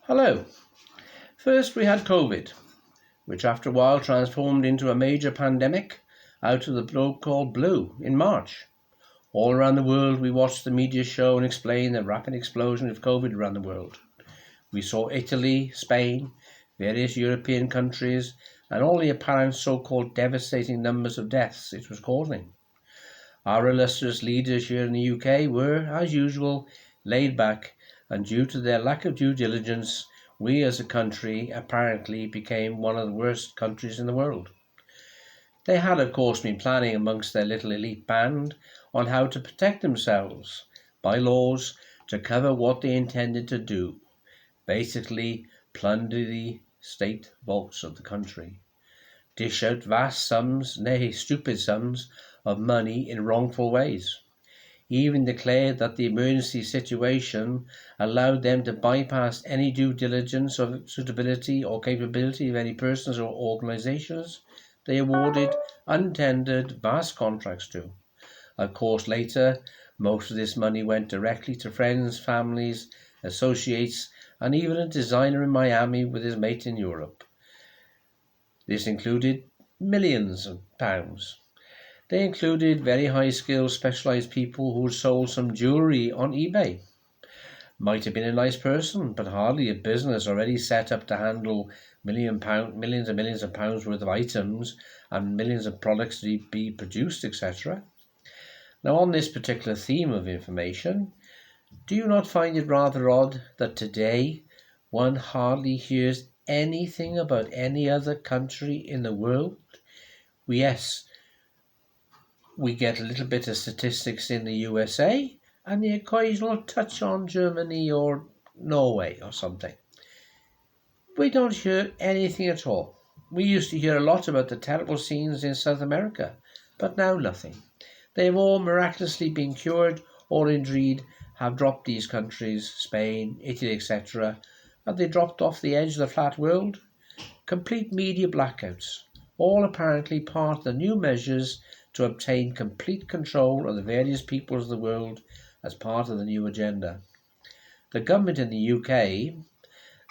Hello. First we had COVID, which after a while transformed into a major pandemic out of the so-called blue in March. All around the world we watched the media show and explain the rapid explosion of COVID around the world. We saw Italy, Spain, various European countries, and all the apparent so-called devastating numbers of deaths it was causing. Our illustrious leaders here in the UK were, as usual, laid back, and due to their lack of due diligence, we as a country apparently became one of the worst countries in the world. They had, of course, been planning amongst their little elite band on how to protect themselves by laws to cover what they intended to do, basically plunder the state vaults of the country, dish out vast sums, nay, stupid sums, of money in wrongful ways. He even declared that the emergency situation allowed them to bypass any due diligence of suitability or capability of any persons or organisations they awarded untendered vast contracts to. Of course, later, most of this money went directly to friends, families, associates, and even a designer in Miami with his mate in Europe. This included millions of pounds. They included very high-skilled, specialised people who had sold some jewellery on eBay. Might have been a nice person, but hardly a business already set up to handle millions and millions of pounds worth of items and millions of products to be produced, etc. Now, on this particular theme of information, do you not find it rather odd that today one hardly hears anything about any other country in the world? Yes, we get a little bit of statistics in the USA and the occasional touch on Germany or Norway or something. We don't hear anything at all. We used to hear a lot about the terrible scenes in South America, but now nothing. They have all miraculously been cured or indeed have dropped these countries, Spain, Italy, etc. Have they dropped off the edge of the flat world? Complete media blackouts, all apparently part of the new measures to obtain complete control of the various peoples of the world as part of the new agenda. The government in the UK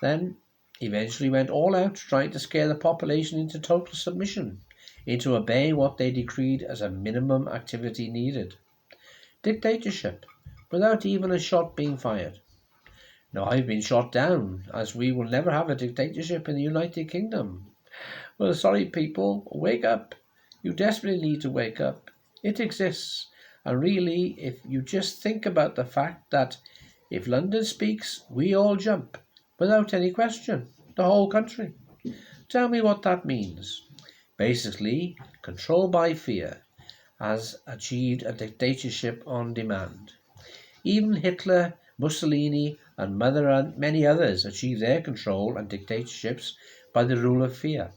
then eventually went all out trying to scare the population into total submission, into obeying what they decreed as a minimum activity needed. Dictatorship, without even a shot being fired. Now, I've been shot down, as we will never have a dictatorship in the United Kingdom. Well, sorry people, wake up. You desperately need to wake up. It exists. And really, if you just think about the fact that if London speaks, we all jump, without any question, the whole country. Tell me what that means. Basically, control by fear has achieved a dictatorship on demand. Even Hitler, Mussolini, and many others achieved their control and dictatorships by the rule of fear.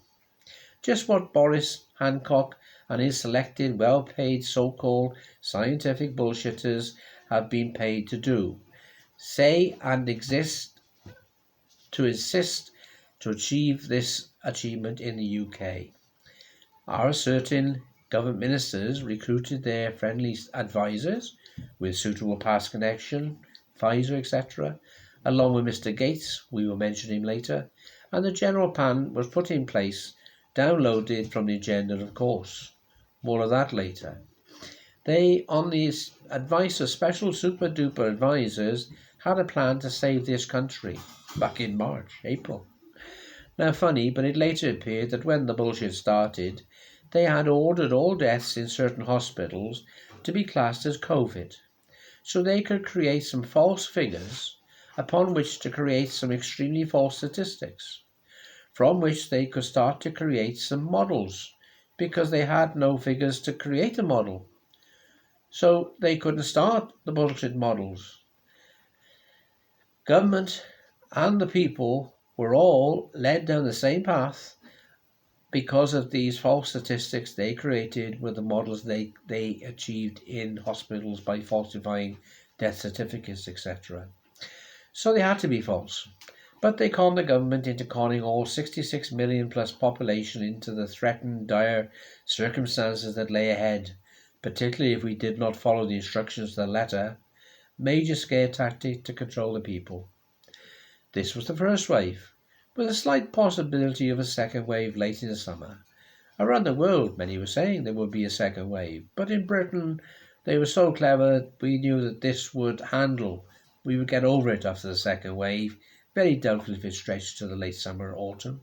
Just what Boris Hancock and his selected, well-paid so-called scientific bullshitters have been paid to do. Say and insist to achieve this achievement in the UK. Our certain government ministers recruited their friendly advisors with suitable past connection, Pfizer, etc., along with Mr. Gates, we will mention him later, and the general plan was put in place, downloaded from the agenda, of course. More of that later. They, on the advice of special super-duper advisors, had a plan to save this country back in March, April. Now, funny, but it later appeared that when the bullshit started, they had ordered all deaths in certain hospitals to be classed as COVID, so they could create some false figures upon which to create some extremely false statistics, from which they could start to create some models, because they had no figures to create a model. So they couldn't start the bullshit models. Government and the people were all led down the same path because of these false statistics they created with the models they achieved in hospitals by falsifying death certificates, etc. So they had to be false. But they conned the government into conning all 66 million plus population into the threatened dire circumstances that lay ahead, particularly if we did not follow the instructions to the letter. Major scare tactic to control the people. This was the first wave, with a slight possibility of a second wave late in the summer. Around the world, many were saying there would be a second wave, but in Britain, they were so clever that we knew that this would handle. We would get over it after the second wave. Very doubtful if it stretched to the late summer or autumn.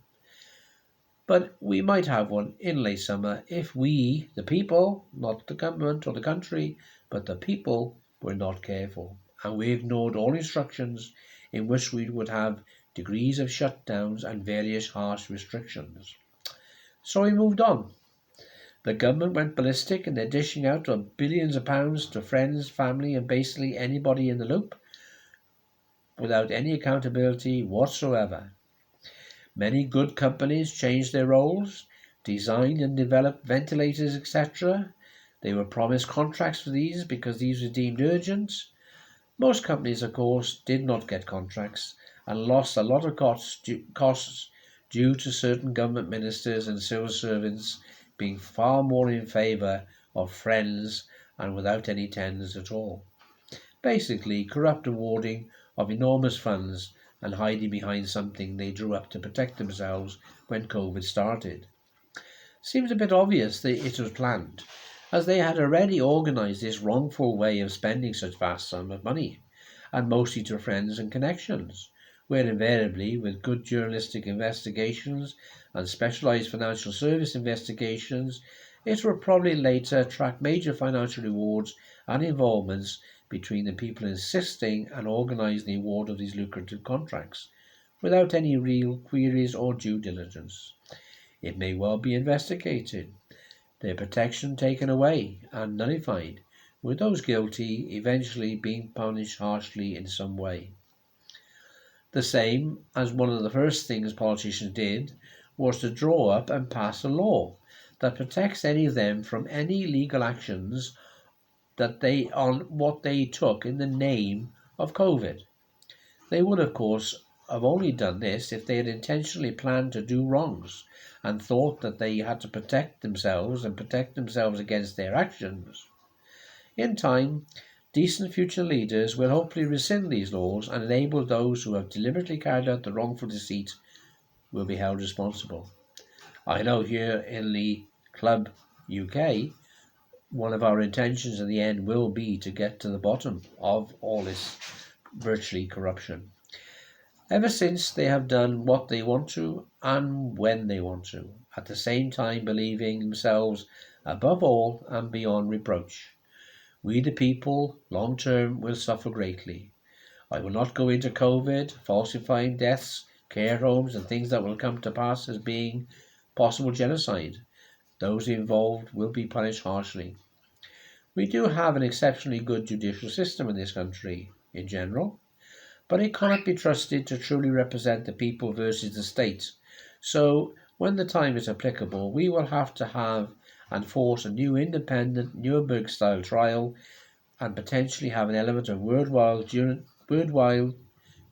But we might have one in late summer if we, the people, not the government or the country, but the people, were not careful. And we ignored all instructions in which we would have degrees of shutdowns and various harsh restrictions. So we moved on. The government went ballistic and they're dishing out billions of pounds to friends, family, and basically anybody in the loop without any accountability whatsoever. Many good companies changed their roles, designed and developed ventilators, etc. They were promised contracts for these because these were deemed urgent. Most companies, of course, did not get contracts and lost a lot of costs due to certain government ministers and civil servants being far more in favour of friends and without any tenders at all. Basically, corrupt awarding of enormous funds and hiding behind something they drew up to protect themselves when COVID started. Seems a bit obvious that it was planned, as they had already organised this wrongful way of spending such vast sums of money, and mostly to friends and connections, where invariably, with good journalistic investigations and specialised financial service investigations, it will probably later attract major financial rewards and involvements between the people insisting and organising the award of these lucrative contracts, without any real queries or due diligence. It may well be investigated, their protection taken away and nullified, with those guilty eventually being punished harshly in some way. The same as one of the first things politicians did was to draw up and pass a law that protects any of them from any legal actions that they on what they took in the name of COVID. They would, of course, have only done this if they had intentionally planned to do wrongs and thought that they had to protect themselves and protect themselves against their actions. In time, decent future leaders will hopefully rescind these laws and enable those who have deliberately carried out the wrongful deceit will be held responsible. I know here in the Club UK, one of our intentions in the end will be to get to the bottom of all this virtually corruption. Ever since they have done what they want to and when they want to, at the same time believing themselves above all and beyond reproach. We the people, long term, will suffer greatly. I will not go into COVID, falsifying deaths, care homes and things that will come to pass as being possible genocide. Those involved will be punished harshly. We do have an exceptionally good judicial system in this country, in general, but it cannot be trusted to truly represent the people versus the state. So, when the time is applicable, we will have to have and force a new independent Nuremberg-style trial and potentially have an element of worldwide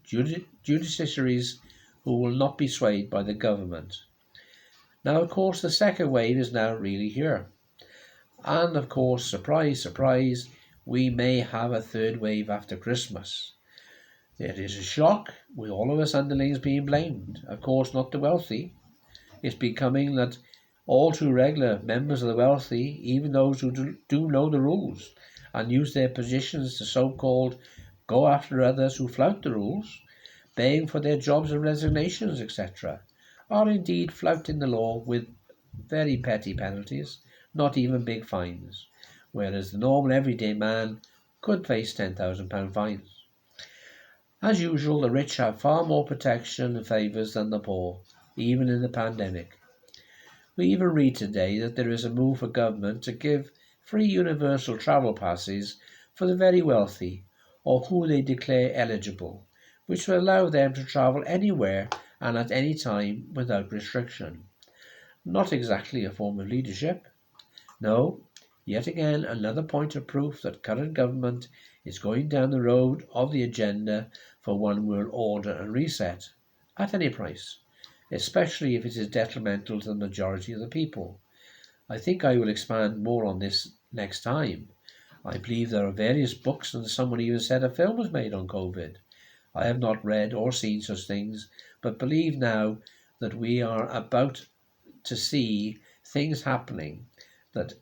judiciaries who will not be swayed by the government. Now, of course, the second wave is now really here. And, of course, surprise, surprise, we may have a third wave after Christmas. There is a shock, with all of us underlings being blamed. Of course, not the wealthy. It's becoming that all too regular members of the wealthy, even those who do know the rules and use their positions to so-called go after others who flout the rules, paying for their jobs and resignations, etc., are indeed flouting the law with very petty penalties, not even big fines, whereas the normal everyday man could face £10,000 fines. As usual, the rich have far more protection and favours than the poor, even in the pandemic. We even read today that there is a move for government to give free universal travel passes for the very wealthy, or who they declare eligible, which will allow them to travel anywhere and at any time without restriction. Not exactly a form of leadership. No, yet again another point of proof that current government is going down the road of the agenda for one world order and reset, at any price, especially if it is detrimental to the majority of the people. I think I will expand more on this next time. I believe there are various books and someone even said a film was made on COVID. I have not read or seen such things, but believe now that we are about to see things happening that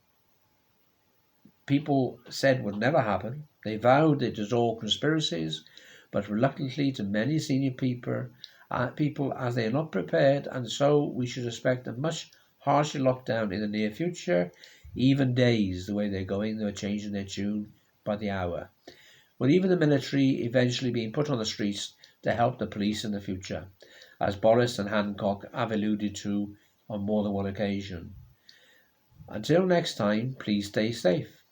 people said would never happen. They vowed it was all conspiracies, but reluctantly to many senior people as they are not prepared, and so we should expect a much harsher lockdown in the near future. Even days, the way they're changing their tune by the hour. With even the military eventually being put on the streets to help the police in the future, as Boris and Hancock have alluded to on more than one occasion. Until next time, please stay safe.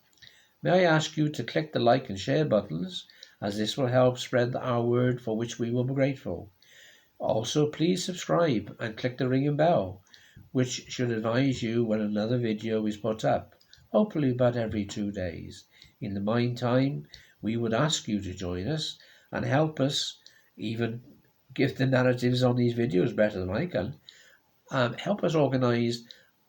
May I ask you to click the like and share buttons, as this will help spread our word, for which we will be grateful. Also, please subscribe and click the ringing bell, which should advise you when another video is put up, hopefully about every 2 days. In the meantime, we would ask you to join us and help us, even give the narratives on these videos better than I can, help us organise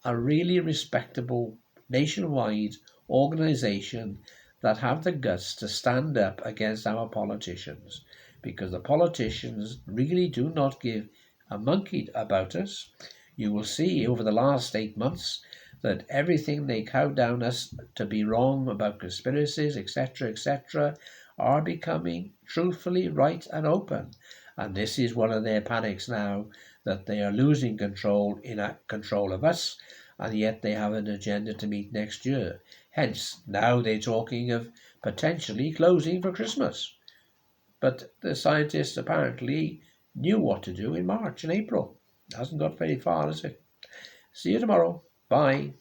a really respectable nationwide organisation that have the guts to stand up against our politicians, because the politicians really do not give a monkey about us. You will see over the last 8 months that everything they cow down us to be wrong about conspiracies, etc., are becoming truthfully right and open. And this is one of their panics now, that they are losing control of us, and yet they have an agenda to meet next year. Hence, now they're talking of potentially closing for Christmas. But the scientists apparently knew what to do in March and April. Hasn't got very far, has it? See you tomorrow. Bye.